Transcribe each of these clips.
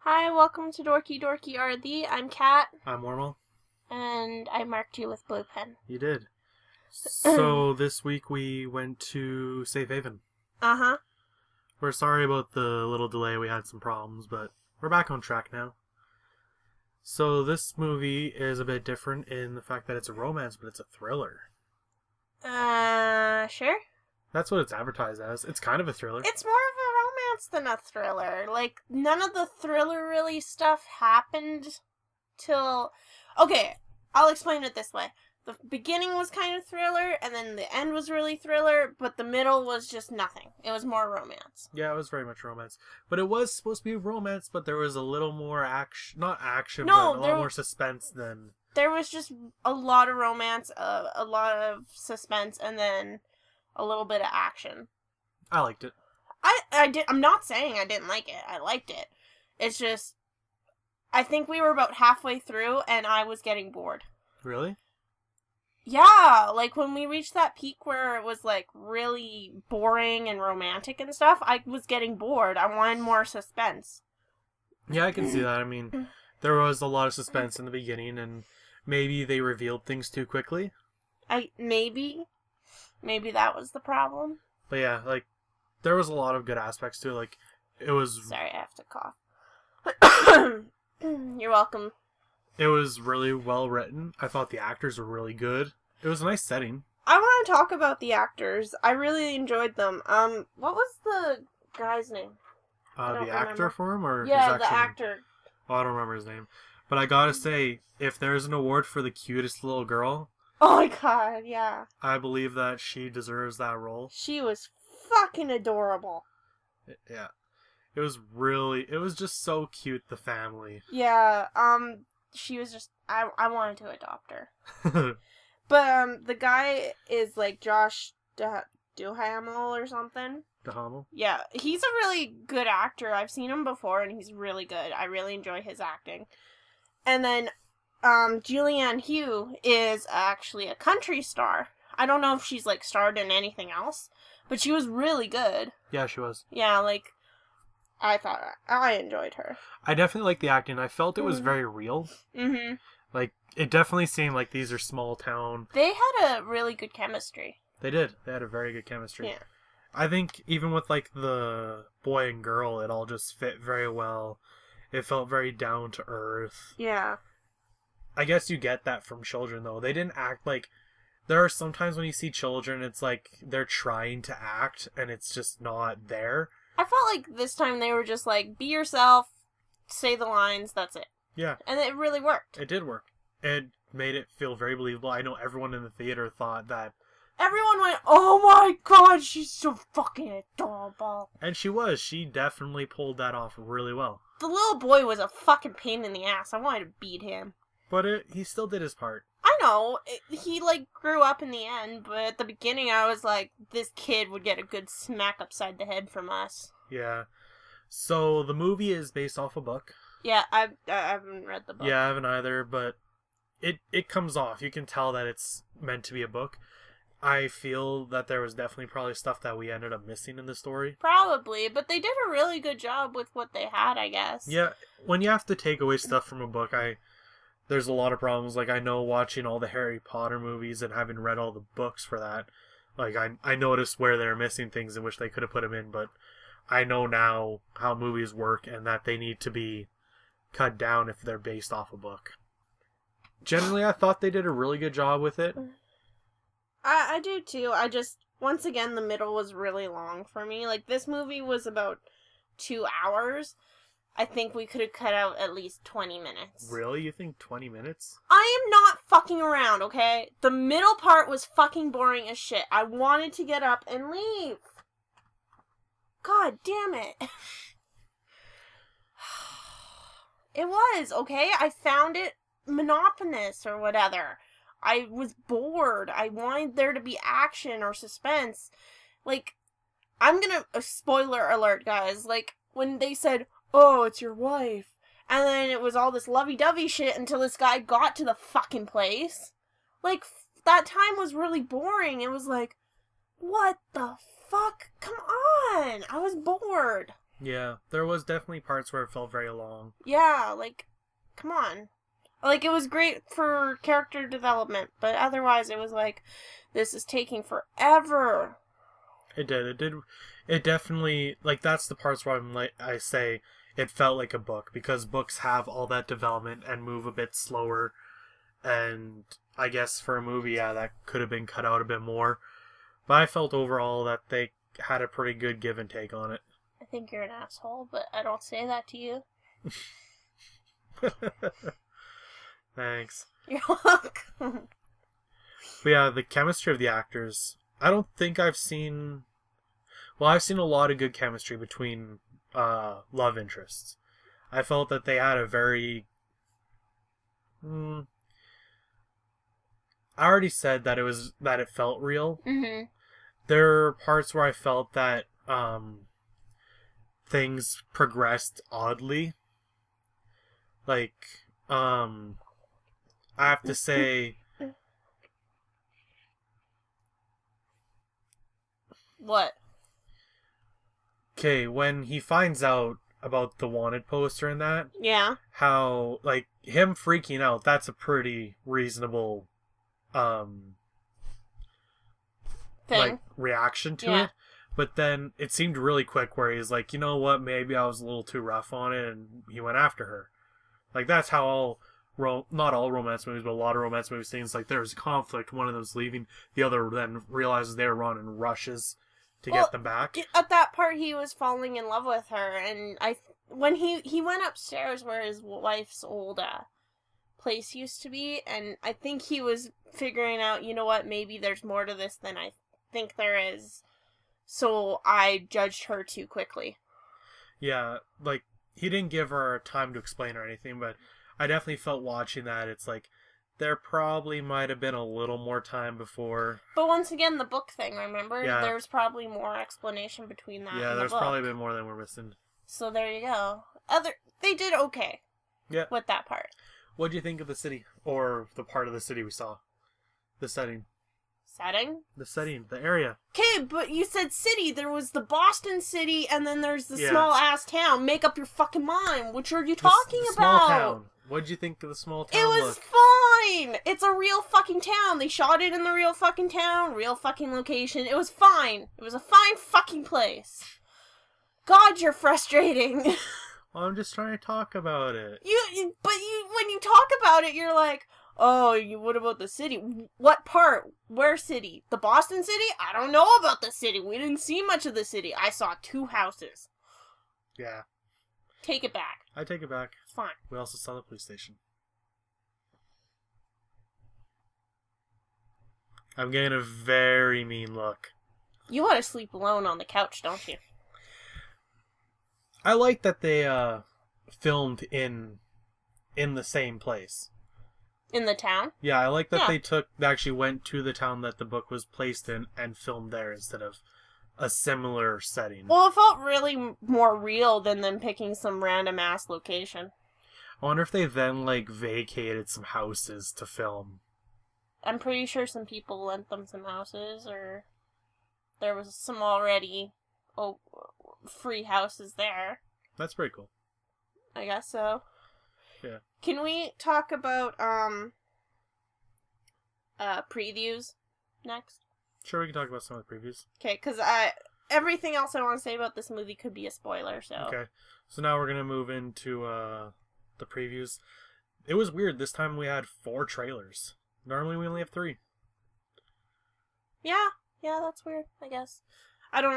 Hi, welcome to DorkiDorkiRv. I'm Kat, I'm Warmal. and I marked you with blue pen. You did. So this week we went to Safe Haven. Uh-huh. We're sorry about the little delay. We had some problems, but we're back on track now. So this movie is a bit different in the fact that it's a romance, but it's a thriller. Sure? That's what it's advertised as. It's kind of a thriller. It's more of a romance than a thriller. Like, none of the thriller-really stuff happened till... Okay, I'll explain it this way. The beginning was kind of thriller, and then the end was really thriller, but the middle was just nothing. It was more romance. Yeah, it was very much romance. But it was supposed to be romance, but there was a little more action... Not action, No, but a lot more suspense than... There was just a lot of romance, a lot of suspense, and then a little bit of action. I liked it. I'm not saying I didn't like it. I liked it. It's just, I think we were about halfway through, and I was getting bored. Really? Yeah, like when we reached that peak where it was like really boring and romantic and stuff, I was getting bored. I wanted more suspense. Yeah, I can see that. I mean, there was a lot of suspense in the beginning, and maybe they revealed things too quickly. Maybe that was the problem. But yeah, like, there was a lot of good aspects to it. Like, it was... Sorry, I have to cough. You're welcome. It was really well written. I thought the actors were really good. It was a nice setting. I want to talk about the actors. I really enjoyed them. What was the guy's name? The actor for him? Or yeah, his the actor. Oh, I don't remember his name. But I gotta say, if there's an award for the cutest little girl... Oh my god, yeah. I believe that she deserves that role. She was fucking adorable. Yeah. It was just so cute, the family. Yeah, she was just, I wanted to adopt her. But, the guy is like Josh Duhamel or something. Duhamel? Yeah, he's a really good actor. I've seen him before, and he's really good. I really enjoy his acting. And then, Julianne Hough is actually a country star. I don't know if she's, like, starred in anything else, but she was really good. Yeah, she was. Yeah, like, I enjoyed her. I definitely liked the acting. I felt it was very real. Mm-hmm. Like, it definitely seemed like these are small town. They had a really good chemistry. They did. They had a very good chemistry. Yeah. I think even with, like, the boy and girl, it all just fit very well. It felt very down to earth. Yeah. I guess you get that from children, though. They didn't act like... There are sometimes when you see children, it's like they're trying to act, and it's just not there. I felt like this time they were just like, be yourself, say the lines, that's it. Yeah. And it really worked. It did work. It made it feel very believable. I know everyone in the theater thought that... Everyone went, oh my god, she's so fucking adorable. And she was. She definitely pulled that off really well. The little boy was a fucking pain in the ass. I wanted to beat him. But he still did his part. I know. He, like, grew up in the end, but at the beginning I was like, this kid would get a good smack upside the head from us. Yeah. So, the movie is based off a book. Yeah, I haven't read the book. Yeah, I haven't either, but it comes off. You can tell that it's meant to be a book. I feel that there was definitely probably stuff that we ended up missing in the story. Probably, but they did a really good job with what they had, I guess. Yeah, when you have to take away stuff from a book, there's a lot of problems. Like, I know watching all the Harry Potter movies and having read all the books for that, like, I noticed where they're missing things and wish they could have put them in, but I know now how movies work and that they need to be cut down if they're based off a book. Generally, I thought they did a really good job with it. I do too. I just, once again, the middle was really long for me. Like, this movie was about 2 hours. I think we could have cut out at least 20 minutes. Really? You think 20 minutes? I am not fucking around, okay? The middle part was fucking boring as shit. I wanted to get up and leave. God damn it. It was, okay? I found it monotonous or whatever. I was bored. I wanted there to be action or suspense. Like, I'm gonna... spoiler alert, guys. Like, when they said, oh, it's your wife. And then it was all this lovey-dovey shit until this guy got to the fucking place. Like, that time was really boring. It was like, what the fuck? Come on! I was bored. Yeah, there was definitely parts where it felt very long. Yeah, like, come on. Like, it was great for character development, but otherwise it was like, this is taking forever. It did. It definitely, like, that's the parts where I say it felt like a book, because books have all that development and move a bit slower. And I guess for a movie, yeah, that could have been cut out a bit more. But I felt overall that they had a pretty good give and take on it. I think you're an asshole, but I don't say that to you. Thanks. You're welcome. But yeah, the chemistry of the actors, I don't think I've seen... Well, I've seen a lot of good chemistry between love interests. I felt that they had a very... I already said that it felt real. Mm-hmm. There are parts where I felt that things progressed oddly. Like, I have to say... What? Okay, when he finds out about the wanted poster and that, Yeah. how, like, him freaking out, that's a pretty reasonable, like, reaction to it. But then it seemed really quick where he's like, you know what, maybe I was a little too rough on it, and he went after her. Like, that's how not all romance movies, but a lot of romance movies things, like, there's conflict, one of them's leaving, the other then realizes they're wrong and rushes to get them back. At that part, he was falling in love with her, and when he went upstairs where his wife's old place used to be, and I think he was figuring out, you know what, maybe there's more to this than I think there is, so I judged her too quickly. Yeah, like, he didn't give her time to explain or anything, but I definitely felt watching that, it's like, there probably might have been a little more time before. But once again, the book thing, remember? Yeah. There's probably more explanation between that and the there's book. probably been more than we're missing. So there you go. They did okay. Yeah. With that part. What do you think of the city? Or the part of the city we saw? The setting. Setting? The setting, the area. Okay, but you said city. There was the Boston city, and then there's the small-ass town. Make up your fucking mind. Which are you talking the about? Small town. What did you think of the small town It was look? fine! It's a real fucking town. They shot it in the real fucking town, real fucking location. It was fine. It was a fine fucking place. God, you're frustrating. Well, I'm just trying to talk about it. But when you talk about it, you're like, oh, what about the city? What part? Where city? The Boston city? I don't know about the city. We didn't see much of the city. I saw 2 houses. Yeah. Take it back. I take it back. It's fine. We also saw the police station. I'm getting a very mean look. You want to sleep alone on the couch, don't you? I like that they filmed in the same place. In the town? Yeah, I like that they actually went to the town that the book was placed in and filmed there instead of a similar setting. Well, it felt really more real than them picking some random ass location. I wonder if they then, like, vacated some houses to film. I'm pretty sure some people lent them some houses, or there was some already free houses there. That's pretty cool. I guess so. Yeah. Can we talk about previews next? Sure, we can talk about some of the previews. Okay, because everything else I want to say about this movie could be a spoiler, so... Okay, so now we're going to move into the previews. It was weird. This time we had 4 trailers. Normally we only have 3. Yeah, that's weird, I guess. I don't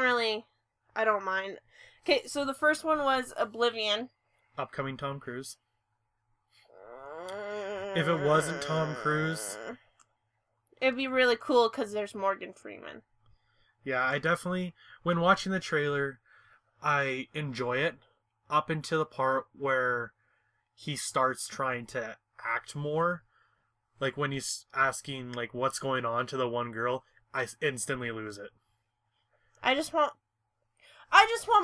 mind. Okay, so the first one was Oblivion. Upcoming Tom Cruise. If it wasn't Tom Cruise... It'd be really cool because there's Morgan Freeman. Yeah, I definitely... When watching the trailer, I enjoy it up until the part where he starts trying to act more. Like, when he's asking, like, what's going on to the one girl, I instantly lose it. I just want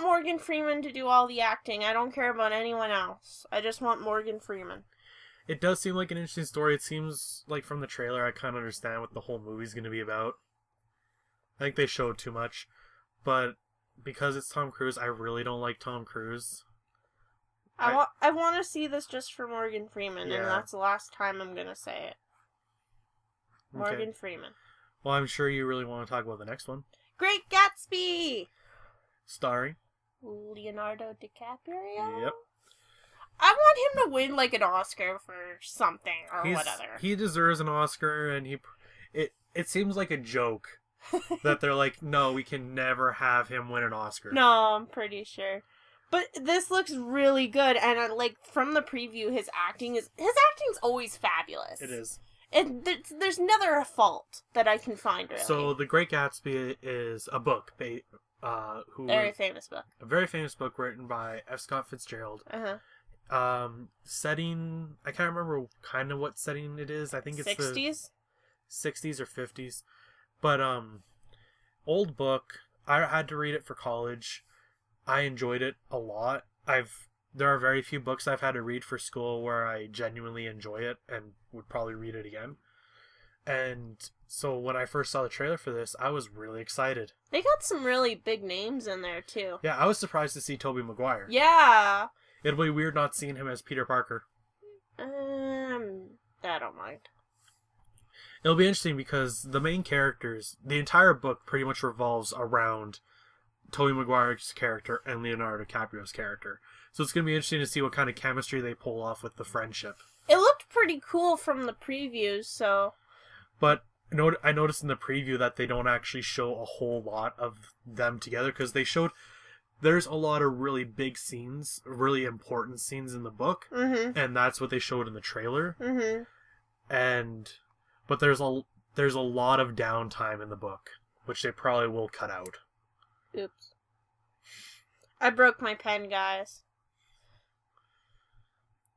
Morgan Freeman to do all the acting. I don't care about anyone else. I just want Morgan Freeman. It does seem like an interesting story. It seems like from the trailer I kind of understand what the whole movie's going to be about. I think they showed too much. But because it's Tom Cruise, I really don't like Tom Cruise. I want to see this just for Morgan Freeman, and that's the last time I'm gonna say it. Morgan Freeman. Well, I'm sure you really want to talk about the next one. Great Gatsby! Starring Leonardo DiCaprio? Yep. I want him to win, like, an Oscar for something or whatever. He deserves an Oscar, and it seems like a joke that they're like, no, we can never have him win an Oscar. No, I'm pretty sure. But this looks really good, and like from the preview, his acting's always fabulous. It is. And there's never a fault that I can find, really. So, The Great Gatsby is a book, very famous book. A very famous book written by F. Scott Fitzgerald. Setting, I can't remember kind of what setting it is. I think it's 60s? 60s or 50s. But, old book. I had to read it for college. I enjoyed it a lot. There are very few books I've had to read for school where I genuinely enjoy it and would probably read it again. And so when I first saw the trailer for this, I was really excited. They got some really big names in there, too. Yeah, I was surprised to see Tobey Maguire. Yeah. It'll be weird not seeing him as Peter Parker. I don't mind. It'll be interesting because the main characters, the entire book pretty much revolves around Tobey Maguire's character and Leonardo DiCaprio's character. So it's going to be interesting to see what kind of chemistry they pull off with the friendship. It looked pretty cool from the previews, so... But I noticed in the preview that they don't actually show a whole lot of them together, because they showed... There's a lot of really big scenes, really important scenes in the book, and that's what they showed in the trailer. But there's a lot of downtime in the book, which they probably will cut out. Oops. I broke my pen, guys.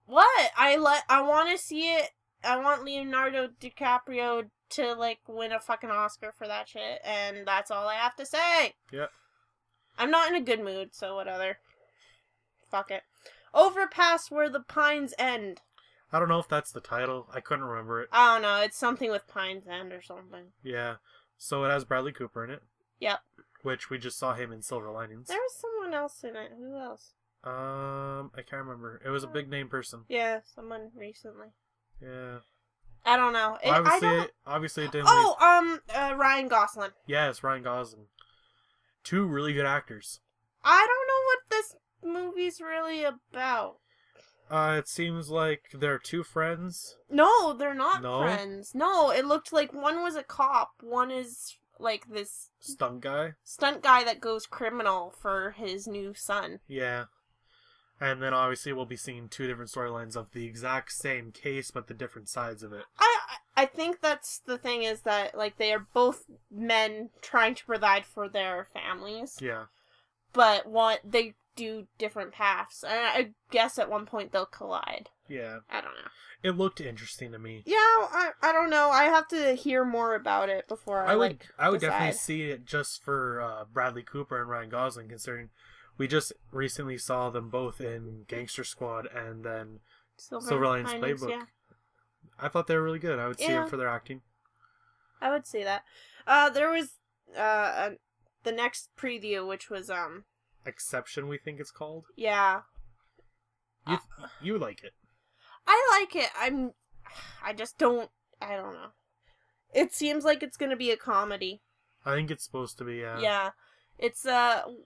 What? I want to see it. I want Leonardo DiCaprio to, like, win a fucking Oscar for that shit, and that's all I have to say. Yep. I'm not in a good mood, so whatever. Fuck it. Overpass Where the Pines End. I don't know if that's the title. I couldn't remember it. I don't know. It's something with Pines End or something. Yeah. So it has Bradley Cooper in it. Yep. Which we just saw him in Silver Linings. There was someone else in it. Who else? I can't remember. It was a big name person. Yeah, someone recently. Yeah. I don't know. Obviously it didn't. Ryan Gosling. Yes, Ryan Gosling. Two really good actors. I don't know what this movie's really about. It seems like they're two friends. No, they're not friends. No, it looked like one was a cop. One is like this stunt guy that goes criminal for his new son. Yeah. And then obviously we'll be seeing two different storylines of the exact same case, but the different sides of it. I think that's the thing, is that, like, they are both men trying to provide for their families. Yeah. But they do different paths. And I guess at one point they'll collide. Yeah. I don't know. It looked interesting to me. Yeah, I don't know. I have to hear more about it before I would definitely see it just for Bradley Cooper and Ryan Gosling, considering we just recently saw them both in Gangster Squad and then Silver Linings Playbook. Yeah. I thought they were really good. I would see them for their acting. I would see that. There was the next preview, which was Exception, we think it's called. Yeah. You like it. I like it. I just don't. I don't know. It seems like it's gonna be a comedy. I think it's supposed to be. Yeah. Yeah. It's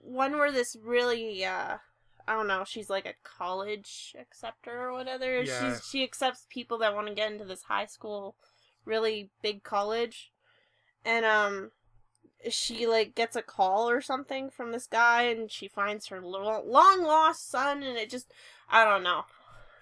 one where this really I don't know, she's like a college acceptor or whatever. Yeah. She accepts people that want to get into this high school, really big college. And she like gets a call or something from this guy, and she finds her long lost son, and it just, I don't know.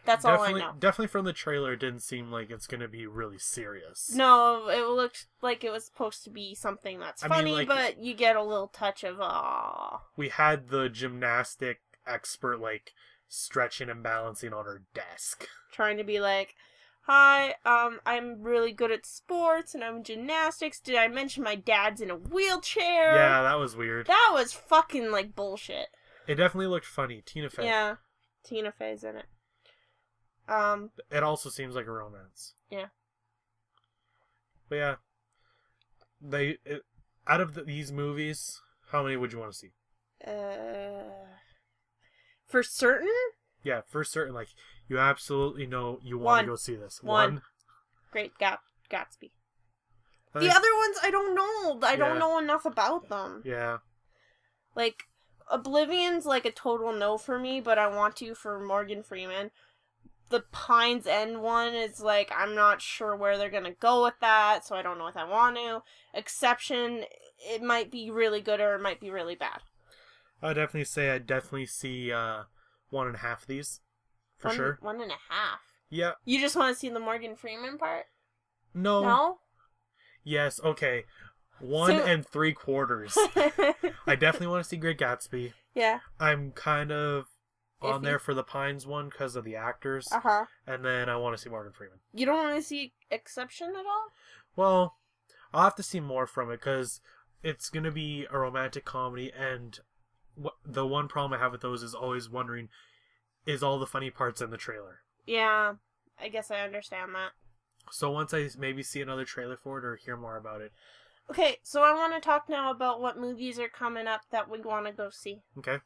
That's all I know. Definitely from the trailer, it didn't seem like it's going to be really serious. No, it looked like it was supposed to be something that's funny, but you get a little touch of, aww. We had the gymnastic expert, like, stretching and balancing on her desk. Trying to be like, hi, I'm really good at sports, and I'm in gymnastics. Did I mention my dad's in a wheelchair? Yeah, that was weird. That was fucking, like, bullshit. It definitely looked funny. Tina Fey. Yeah, Tina Fey's in it. It also seems like a romance. Yeah. But yeah, out of these movies, how many would you want to see? For certain? Yeah, for certain. Like, you absolutely know you want to go see this. One. Great Gatsby. The other ones, I don't know. I don't know enough about them. Yeah. Like, Oblivion's like a total no for me, but I want to for Morgan Freeman. The Pines End one is like, I'm not sure where they're gonna go with that, so I don't know if I want to. Exception, it might be really good or it might be really bad. I would definitely say I definitely see 1.5 of these. For sure. 1.5? Yeah. You just want to see the Morgan Freeman part? No. No? Yes, okay. 1.75. I definitely want to see Great Gatsby. Yeah. I'm kind of on there for the Pines one because of the actors. Uh-huh. And then I want to see Morgan Freeman. You don't want to see Exception at all? Well, I'll have to see more from it because it's going to be a romantic comedy, and the one problem I have with those is always wondering, is all the funny parts in the trailer? Yeah, I guess I understand that. So once I maybe see another trailer for it or hear more about it. Okay, so I want to talk now about what movies are coming up that we want to go see. Okay.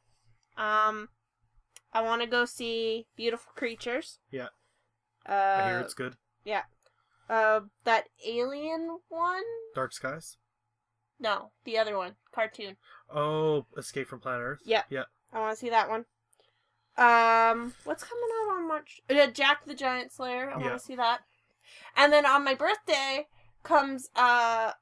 I want to go see Beautiful Creatures. Yeah. I hear it's good. Yeah. That Alien one? Dark Skies? No, the other one. Cartoon. Oh, Escape from Planet Earth? Yeah. Yeah. I want to see that one. What's coming out on March? Jack the Giant Slayer. I want to see that. And then on my birthday comes, Oz.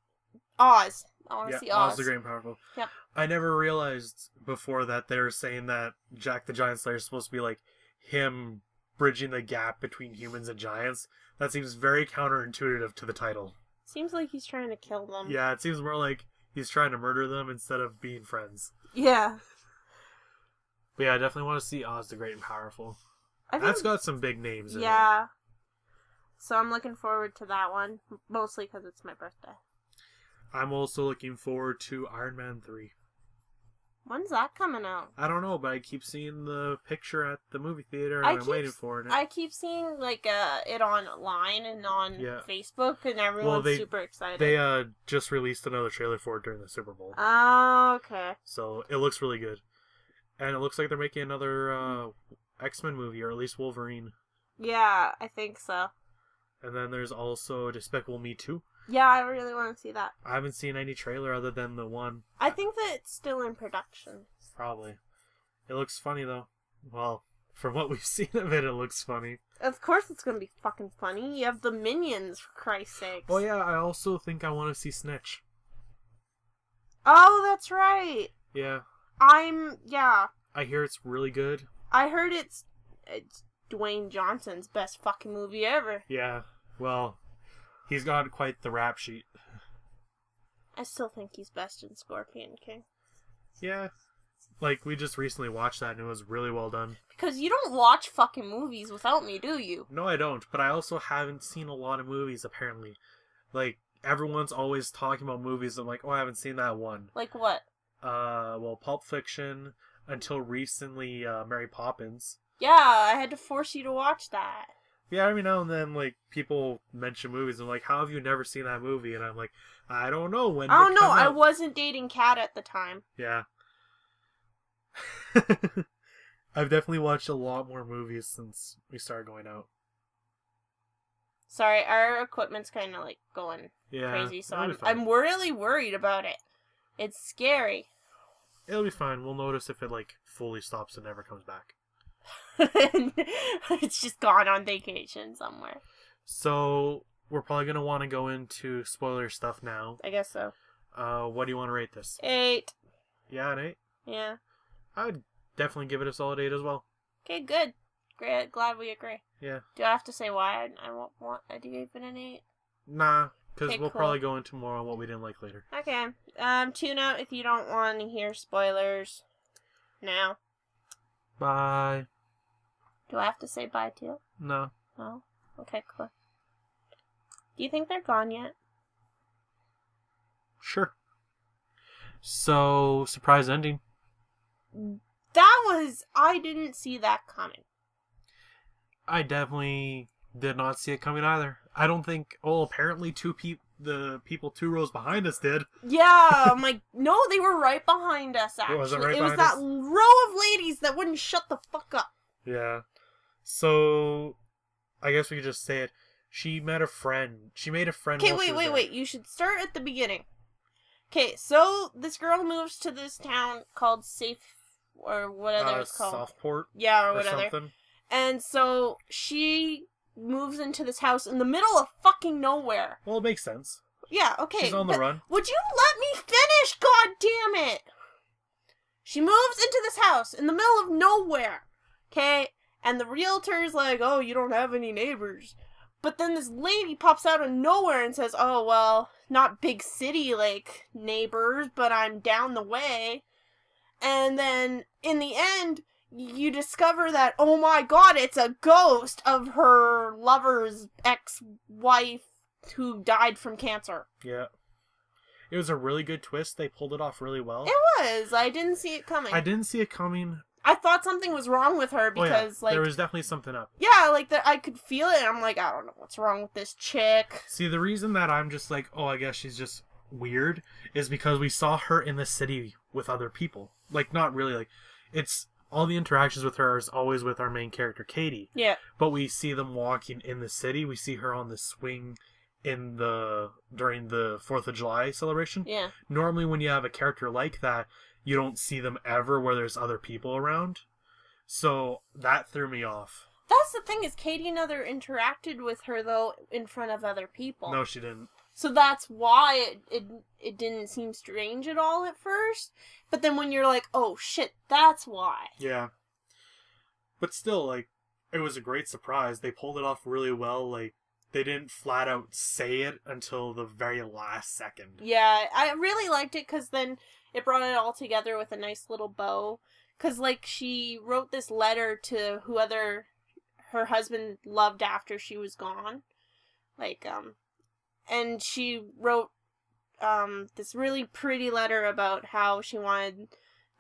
I want to see Oz. Oz the Great and Powerful. Yep. I never realized before that they were saying that Jack the Giant Slayer is supposed to be like him bridging the gap between humans and giants. That seems very counterintuitive to the title. Seems like he's trying to kill them. Yeah, it seems more like he's trying to murder them instead of being friends. Yeah. But yeah, I definitely want to see Oz the Great and Powerful. That's got some big names in it. Yeah. So I'm looking forward to that one, mostly because it's my birthday. I'm also looking forward to Iron Man 3. When's that coming out? I don't know, but I keep seeing the picture at the movie theater, and I'm waiting for it. I keep seeing like it online and on Facebook, and everyone's super excited. They just released another trailer for it during the Super Bowl. Oh, okay. So it looks really good, and it looks like they're making another X-Men movie, or at least Wolverine. Yeah, I think so. And then there's also Despicable Me 2. Yeah, I really want to see that. I haven't seen any trailer other than the one. I think that it's still in production. Probably. It looks funny, though. Well, from what we've seen of it, it looks funny. Of course it's going to be fucking funny. You have the Minions, for Christ's sakes. Oh, yeah, I also think I want to see Snitch. Oh, that's right. Yeah. I hear it's really good. I heard it's Dwayne Johnson's best fucking movie ever. Yeah, well, he's got quite the rap sheet. I still think he's best in Scorpion King. Yeah. Like, we just recently watched that and it was really well done. Because you don't watch fucking movies without me, do you? No, I don't. But I also haven't seen a lot of movies, apparently. Like, everyone's always talking about movies. I'm like, oh, I haven't seen that one. Like what? Well, Pulp Fiction, until recently, Mary Poppins. Yeah, I had to force you to watch that. Yeah, every now and then, like, people mention movies and like, how have you never seen that movie? And I'm like, I don't know. When? I don't know. I wasn't dating Kat at the time. Yeah. I've definitely watched a lot more movies since we started going out. Sorry, our equipment's kind of like going crazy, so I'm really worried about it. It's scary. It'll be fine. We'll notice if it like fully stops and never comes back. It's just gone on vacation somewhere. So we're probably gonna want to go into spoiler stuff now. I guess so. What do you want to rate this? 8. Yeah, an 8? Yeah. I would definitely give it a solid 8 as well. Okay, good. Great. Glad we agree. Yeah. Do I have to say why I gave it an 8? Nah, because we'll probably go into more on what we didn't like later. Okay. Tune out if you don't want to hear spoilers now. Bye. Do I have to say bye too? No. No? Okay, cool. Do you think they're gone yet? Sure. So, surprise ending. I didn't see that coming. I definitely did not see it coming either. I don't think, apparently two the people 2 rows behind us did. Yeah, I'm like, no, they were right behind us, actually. Was it right it was behind that us? row of ladies that wouldn't shut the fuck up. Yeah. So, I guess we could just say it. She met a friend. She made a friend. Okay, while she was there. wait. You should start at the beginning. Okay, so this girl moves to this town called Safe, or whatever it's called. Southport? Yeah, or Or whatever. something. And so she moves into this house in the middle of fucking nowhere. Well, it makes sense. Yeah, okay. She's on the run. Would you let me finish? God damn it! She moves into this house in the middle of nowhere. Okay? And the realtor's like, oh, you don't have any neighbors. But then this lady pops out of nowhere and says, oh, well, not big city, like, neighbors, but I'm down the way. And then, in the end, you discover that, oh my god, it's a ghost of her lover's ex-wife who died from cancer. Yeah. It was a really good twist. They pulled it off really well. It was. I didn't see it coming. I didn't see it coming. I thought something was wrong with her because, like... there was definitely something up. Yeah, like, I could feel it, and I'm like, I don't know what's wrong with this chick. See, the reason that I'm just like, oh, I guess she's just weird, is because we saw her in the city with other people. Like, not really, like, it's... all the interactions with her is always with our main character, Katie. Yeah. But we see them walking in the city. We see her on the swing during the 4th of July celebration. Yeah. Normally when you have a character like that, you don't see them ever where there's other people around. So that threw me off. That's the thing, is Katie never interacted with her, though, in front of other people. No, she didn't. So that's why it didn't seem strange at all at first. But then when you're like, oh shit, that's why. Yeah. But still, like, it was a great surprise. They pulled it off really well. Like, they didn't flat out say it until the very last second. Yeah, I really liked it because then it brought it all together with a nice little bow. Because, like, she wrote this letter to whoever her husband loved after she was gone. Like, and she wrote this really pretty letter about how she wanted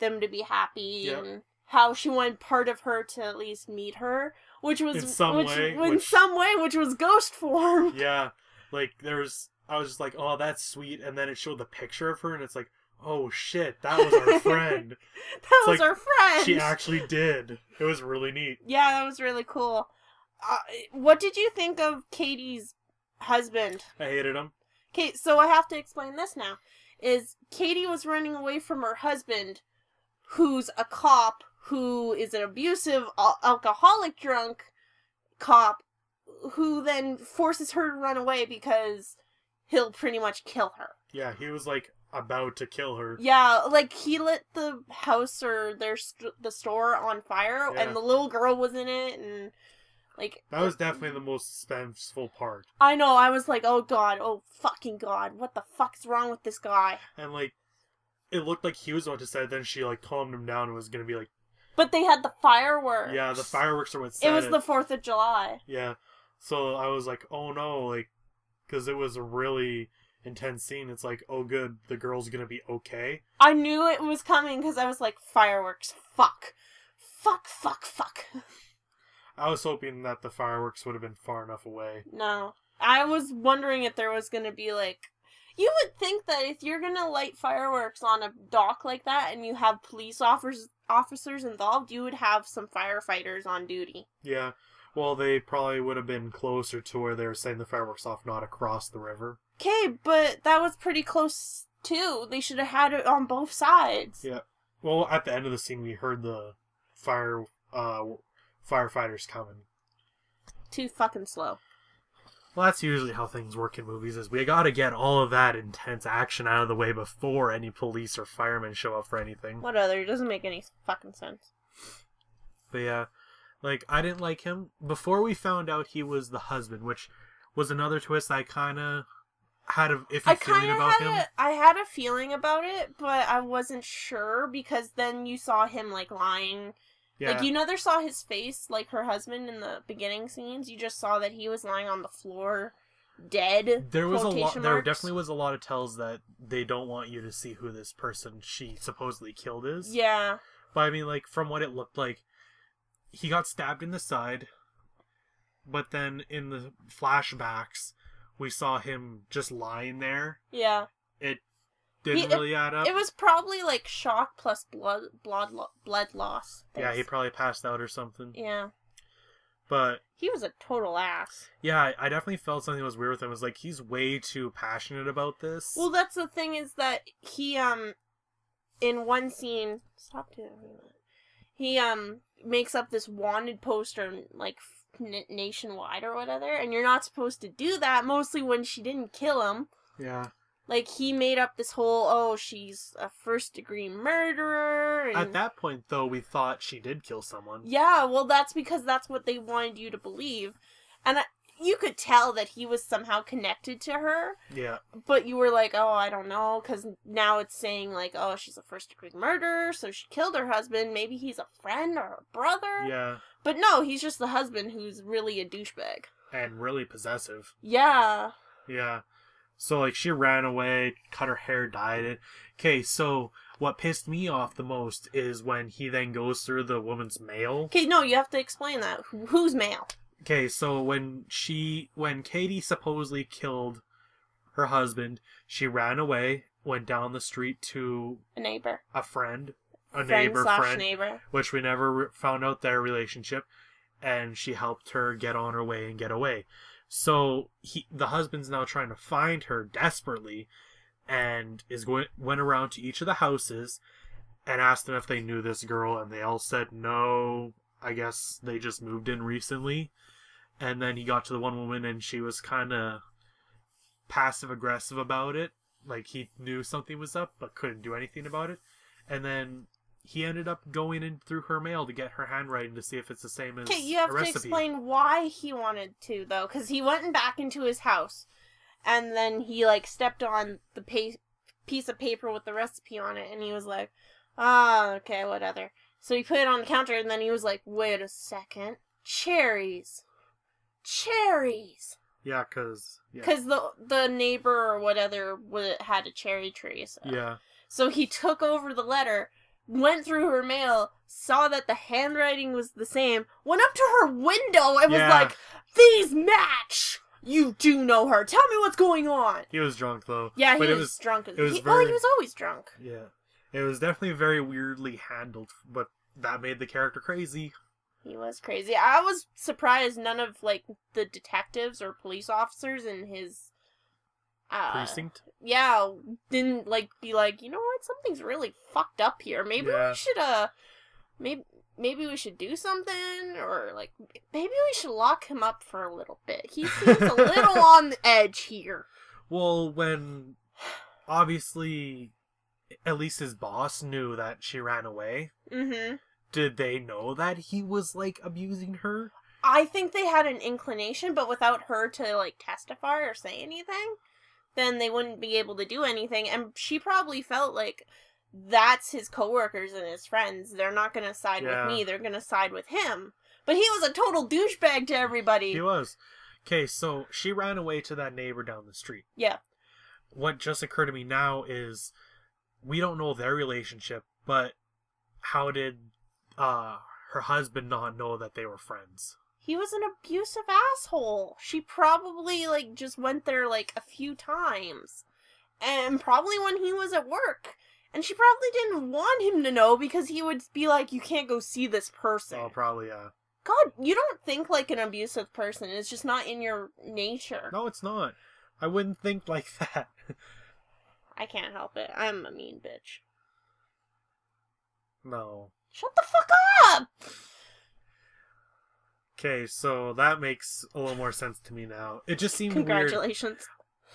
them to be happy. Yep. And how she wanted part of her to at least meet her, which was in some way, which was ghost form. Yeah, like I was just like, oh, that's sweet, and then it showed the picture of her, and it's like, oh shit, that was our friend. That was our friend. She actually did. It was really neat. Yeah, that was really cool. What did you think of Katie's husband? I hated him. Okay, so I have to explain this now. Is Katie was running away from her husband, who's a cop, who is an abusive, alcoholic drunk cop, who then forces her to run away because he'll pretty much kill her. Yeah, he was, like, about to kill her. Yeah, like, he lit the house or the store on fire, and the little girl was in it, and, like... That was definitely the most suspenseful part. I know, I was like, oh god, oh fucking god, what the fuck's wrong with this guy? And, like, it looked like he was about to say it, then she, like, calmed him down and was gonna be like... But they had the fireworks. Yeah, the fireworks are what said it. was the 4th of July. Yeah, so I was like, oh no, like, because it was a really intense scene. It's like, oh good, the girl's gonna be okay. I knew it was coming because I was like, fireworks, fuck. Fuck. I was hoping that the fireworks would have been far enough away. No. I was wondering if there was gonna be like... You would think that if you're gonna light fireworks on a dock like that and you have police officers involved, you would have some firefighters on duty. Yeah. Well, they probably would have been closer to where they were setting the fireworks off, not across the river. Okay, but that was pretty close too. They should have had it on both sides. Yeah. Well, at the end of the scene, we heard the firefighters coming. Too fucking slow. Well, that's usually how things work in movies, is we gotta get all of that intense action out of the way before any police or firemen show up for anything. Whatever, it doesn't make any fucking sense. But yeah, like, I didn't like him. Before we found out he was the husband, which was another twist I kinda had an iffy feeling about him. I had a feeling about it, but I wasn't sure, because then you saw him, like, lying... Yeah. Like, you never saw his face, like her husband in the beginning scenes. You just saw that he was lying on the floor, dead. There definitely was a lot of tells that they don't want you to see who this person she supposedly killed is. Yeah. But I mean, like, from what it looked like, he got stabbed in the side, but then in the flashbacks, we saw him just lying there. Yeah. It didn't really add up. It was probably like shock plus blood loss. Yeah, he probably passed out or something. Yeah. But he was a total ass. Yeah, I definitely felt something was weird with him. It was like, he's way too passionate about this. Well, that's the thing, is that he, in one scene... Stop doing that. He, makes up this wanted poster, like, nationwide or whatever, and you're not supposed to do that, mostly when she didn't kill him. Yeah. Like, he made up this whole, oh, she's a first-degree murderer. And... At that point, though, we thought she did kill someone. Yeah, well, that's because that's what they wanted you to believe. And you could tell that he was somehow connected to her. Yeah. But you were like, oh, I don't know, because now it's saying, like, oh, she's a first-degree murderer, so she killed her husband. Maybe he's a friend or a brother. Yeah. But no, he's just the husband who's really a douchebag. And really possessive. Yeah. Yeah. So, like, she ran away, cut her hair, dyed it. Okay, so what pissed me off the most is when he then goes through the woman's mail. Okay, no, you have to explain that. Whose mail? Okay, so when Katie supposedly killed her husband, she ran away, went down the street to... A neighbor. A friend. A neighbor. Which we never found out their relationship. And she helped her get on her way and get away. So the husband's now trying to find her desperately, and went around to each of the houses and asked them if they knew this girl, and they all said no. I guess they just moved in recently. And then he got to the one woman, and she was kind of passive aggressive about it, like he knew something was up but couldn't do anything about it. And then he ended up going in through her mail to get her handwriting to see if it's the same as okay, you have a to recipe. explain why he wanted to, though, because he went back into his house, and then he, like, stepped on the piece of paper with the recipe on it, and he was like, oh, okay, whatever. So he put it on the counter, and then he was like, wait a second, cherries. Yeah, because... Yeah. Because the neighbor or whatever had a cherry tree. So. Yeah. So he took over the letter, went through her mail, saw that the handwriting was the same, went up to her window and was like, these match! You do know her. Tell me what's going on. He was drunk, though. Yeah, he was drunk. He was always drunk. Yeah. It was definitely very weirdly handled, but that made the character crazy. He was crazy. I was surprised none of, like, the detectives or police officers in his... precinct? Yeah, didn't, like, be like, you know what, something's really fucked up here. Maybe we should, maybe we should do something, or, like, maybe we should lock him up for a little bit. He seems a little on the edge here. Well, when, obviously, at least his boss knew that she ran away. Mm-hmm. Did they know that he was, like, abusing her? I think they had an inclination, but without her to, like, testify or say anything, then they wouldn't be able to do anything. And she probably felt like that's his coworkers and his friends. They're not going to side with me. They're going to side with him. But he was a total douchebag to everybody. He was. Okay, so she ran away to that neighbor down the street. Yeah. What just occurred to me now is we don't know their relationship, but how did her husband not know that they were friends? He was an abusive asshole. She probably, like, just went there, like, a few times. And probably when he was at work. And she probably didn't want him to know because he would be like, you can't go see this person. Oh, probably, yeah. God, you don't think like an abusive person. It's just not in your nature. No, it's not. I wouldn't think like that. I can't help it. I'm a mean bitch. No. Shut the fuck up! Okay, so that makes a little more sense to me now. It just seemed Congratulations.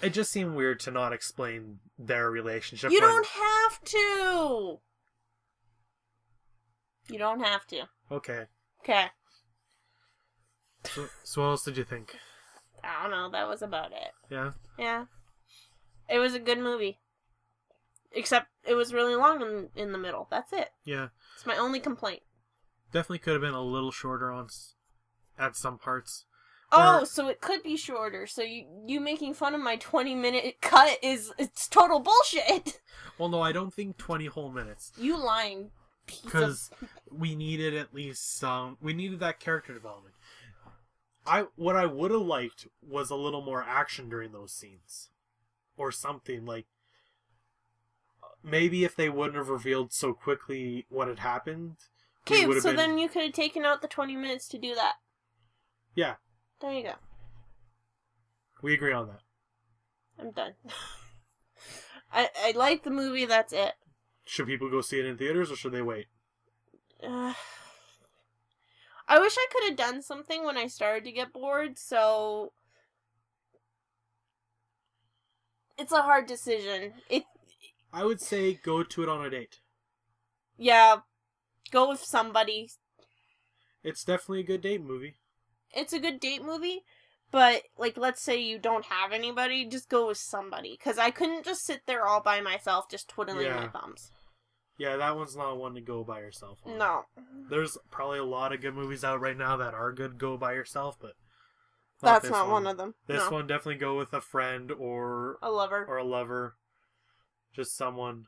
Weird. It just seemed weird to not explain their relationship. You don't have to! You don't have to. Okay. Okay. So what else did you think? I don't know. That was about it. Yeah? Yeah. It was a good movie. Except it was really long in the middle. That's it. Yeah. It's my only complaint. Definitely could have been a little shorter at some parts. Oh, so it could be shorter. So you making fun of my 20-minute cut it's total bullshit. Well, no, I don't think 20 whole minutes. You lying. Because we needed at least we needed that character development. What I would have liked was a little more action during those scenes. Or something, like... Maybe if they wouldn't have revealed so quickly what had happened... Okay, so then you could have taken out the 20 minutes to do that. Yeah. There you go. We agree on that. I'm done. I like the movie, that's it. Should people go see it in theaters, or should they wait? I wish I could have done something when I started to get bored, so... It's a hard decision. I would say go to it on a date. Yeah, go with somebody. It's definitely a good date movie. It's a good date movie, but, like, let's say you don't have anybody, just go with somebody. Because I couldn't just sit there all by myself just twiddling my thumbs. Yeah, that one's not one to go by yourself on. No. There's probably a lot of good movies out right now that are good to go by yourself, but... That's not one of them. This one definitely go with a friend or... A lover. Or a lover. Just someone.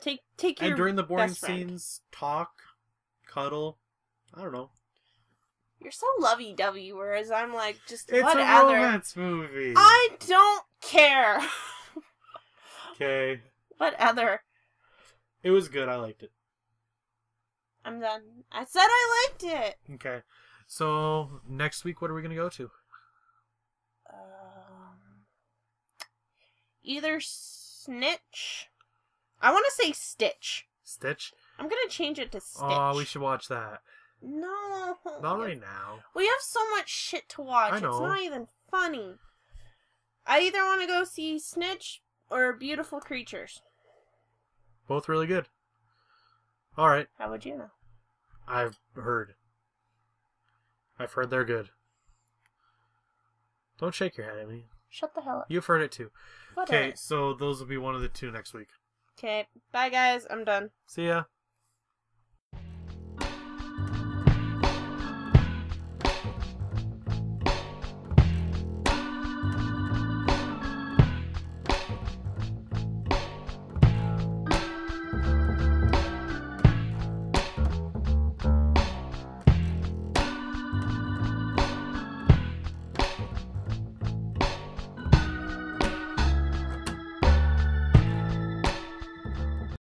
Take your And during the boring best friend. scenes, talk, cuddle. I don't know. You're so lovey-dovey, whereas I'm like, just It's what a other... romance movie. I don't care. Okay. What other? It was good. I liked it. I'm done. I said I liked it. Okay. So, next week, what are we going to go to? Either Snitch. I want to say Stitch. Stitch? I'm going to change it to Stitch. Oh, we should watch that. No. Not right now. We have so much shit to watch. I know. It's not even funny. I either want to go see Snitch or Beautiful Creatures. Both really good. Alright. How would you know? I've heard they're good. Don't shake your head at me. Shut the hell up. You've heard it too. Whatever. Okay, so those will be one of the two next week. Okay, bye guys. I'm done. See ya.